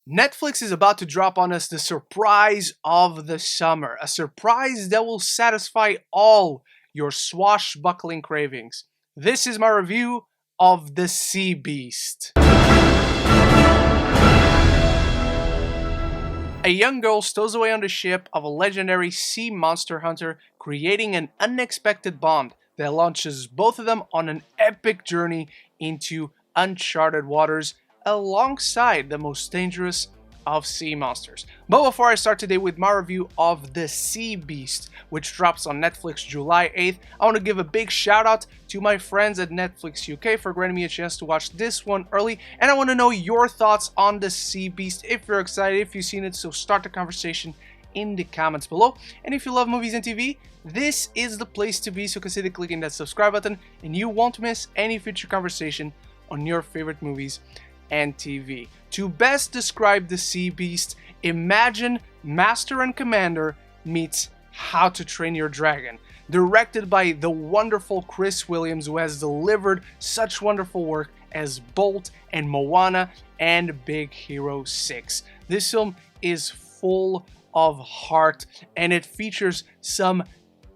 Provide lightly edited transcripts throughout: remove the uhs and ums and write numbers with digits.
Netflix is about to drop on us the surprise of the summer, a surprise that will satisfy all your swashbuckling cravings. This is my review of The Sea Beast. A young girl stows away on the ship of a legendary sea monster hunter, creating an unexpected bond that launches both of them on an epic journey into uncharted waters alongside the most dangerous of sea monsters. But before I start today with my review of The Sea Beast, which drops on Netflix July 8th, I want to give a big shout out to my friends at Netflix UK for granting me a chance to watch this one early, and I want to know your thoughts on The Sea Beast, if you're excited, if you've seen it, so start the conversation in the comments below. And if you love movies and TV, this is the place to be, so consider clicking that subscribe button and you won't miss any future conversation on your favorite movies and TV. To best describe The Sea Beast, imagine Master and Commander meets How to Train Your Dragon. Directed by the wonderful Chris Williams, who has delivered such wonderful work as Bolt and Moana and Big Hero 6. This film is full of heart and it features some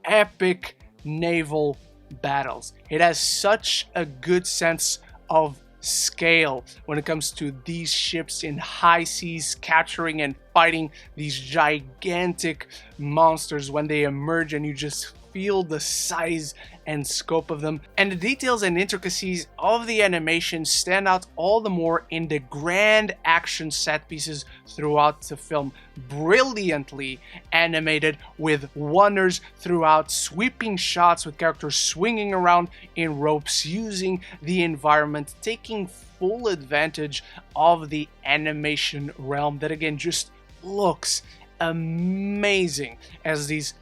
epic naval battles. It has such a good sense of scale when it comes to these ships in high seas capturing and fighting these gigantic monsters when they emerge, and you just feel the size and scope of them. And the details and intricacies of the animation stand out all the more in the grand action set pieces throughout the film, brilliantly animated with wonders throughout, sweeping shots with characters swinging around in ropes, using the environment, taking full advantage of the animation realm that again just looks amazing as these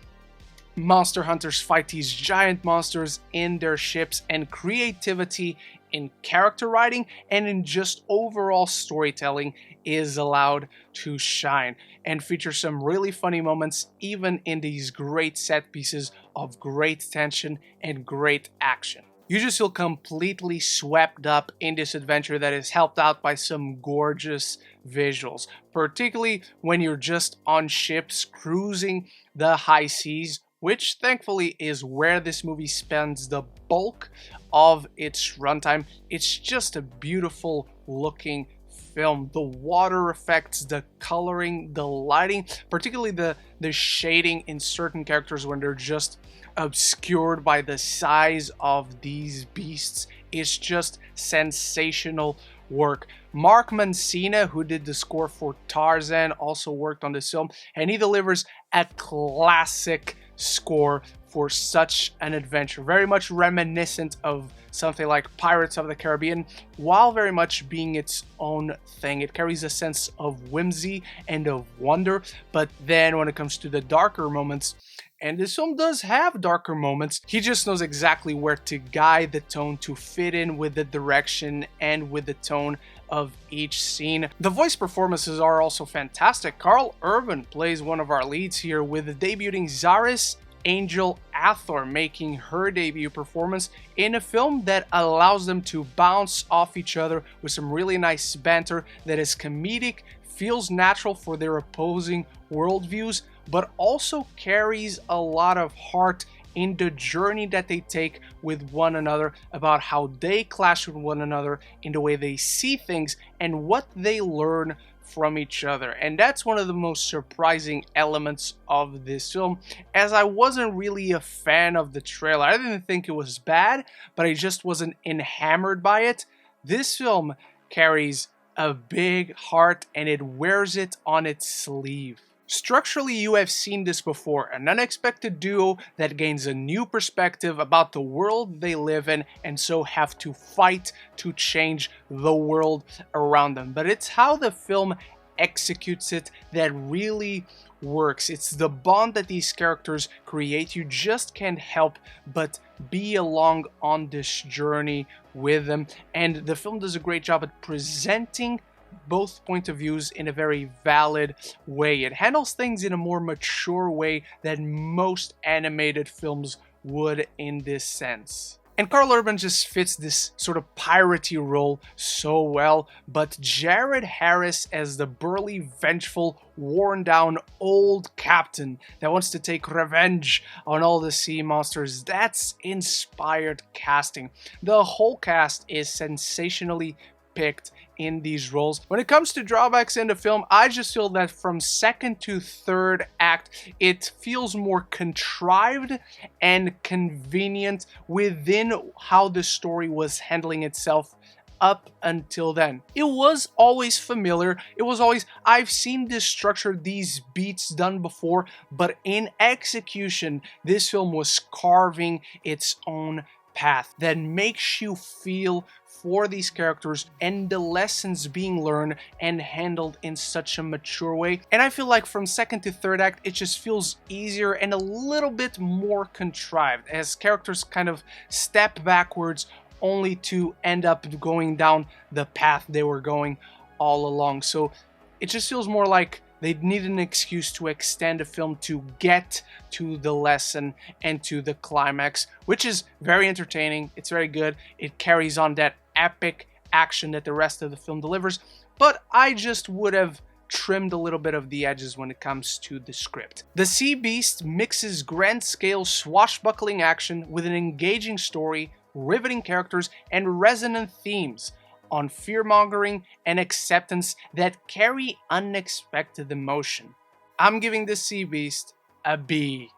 monster hunters fight these giant monsters in their ships, and creativity in character writing and in just overall storytelling is allowed to shine and feature some really funny moments even in these great set pieces of great tension and great action. You just feel completely swept up in this adventure that is helped out by some gorgeous visuals, particularly when you're just on ships cruising the high seas, which thankfully is where this movie spends the bulk of its runtime. It's just a beautiful looking film. The water effects, the coloring, the lighting, particularly the shading in certain characters when they're just obscured by the size of these beasts, is just sensational work. Mark Mancina, who did the score for Tarzan, also worked on this film, and he delivers a classic score for such an adventure, very much reminiscent of something like Pirates of the Caribbean, while very much being its own thing. It carries a sense of whimsy and of wonder, but then when it comes to the darker moments, and this film does have darker moments, he just knows exactly where to guide the tone to fit in with the direction and with the tone of each scene. The voice performances are also fantastic. Karl Urban plays one of our leads here, with the debuting Zaris-Angel Hator making her debut performance in a film that allows them to bounce off each other with some really nice banter that is comedic, feels natural for their opposing worldviews, but also carries a lot of heart in the journey that they take with one another, about how they clash with one another in the way they see things and what they learn from each other. And that's one of the most surprising elements of this film, as I wasn't really a fan of the trailer. I didn't think it was bad, but I just wasn't enamored by it. This film carries a big heart and it wears it on its sleeve. Structurally, you have seen this before, an unexpected duo that gains a new perspective about the world they live in and so have to fight to change the world around them. But it's how the film executes it that really works. It's the bond that these characters create. You just can't help but be along on this journey with them, and the film does a great job at presenting both point of views in a very valid way. It handles things in a more mature way than most animated films would in this sense. And Karl Urban just fits this sort of piratey role so well, but Jared Harris as the burly, vengeful, worn-down old captain that wants to take revenge on all the sea monsters, that's inspired casting. The whole cast is sensationally picked in these roles. When it comes to drawbacks in the film, I just feel that from second to third act, it feels more contrived and convenient within how the story was handling itself up until then. It was always familiar. It was always, I've seen this structure, these beats done before, but in execution, this film was carving its own path that makes you feel for these characters and the lessons being learned and handled in such a mature way. And I feel like from second to third act, it just feels easier and a little bit more contrived as characters kind of step backwards only to end up going down the path they were going all along. So it just feels more like they need an excuse to extend the film to get to the lesson and to the climax, which is very entertaining. It's very good. It carries on that epic action that the rest of the film delivers, but I just would have trimmed a little bit of the edges when it comes to the script. The Sea Beast mixes grand-scale swashbuckling action with an engaging story, riveting characters, and resonant themes on fear-mongering and acceptance that carry unexpected emotion. I'm giving the Sea Beast a B.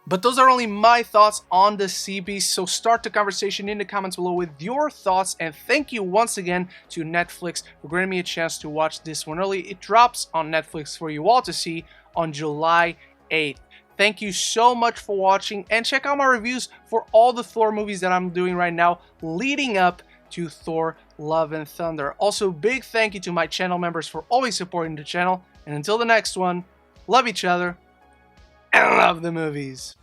But those are only my thoughts on the Sea Beast, so start the conversation in the comments below with your thoughts, and thank you once again to Netflix for granting me a chance to watch this one early. It drops on Netflix for you all to see on July 8th. Thank you so much for watching, and check out my reviews for all the Thor movies that I'm doing right now leading up to Thor Love and Thunder. Also, big thank you to my channel members for always supporting the channel, and until the next one, love each other and love the movies.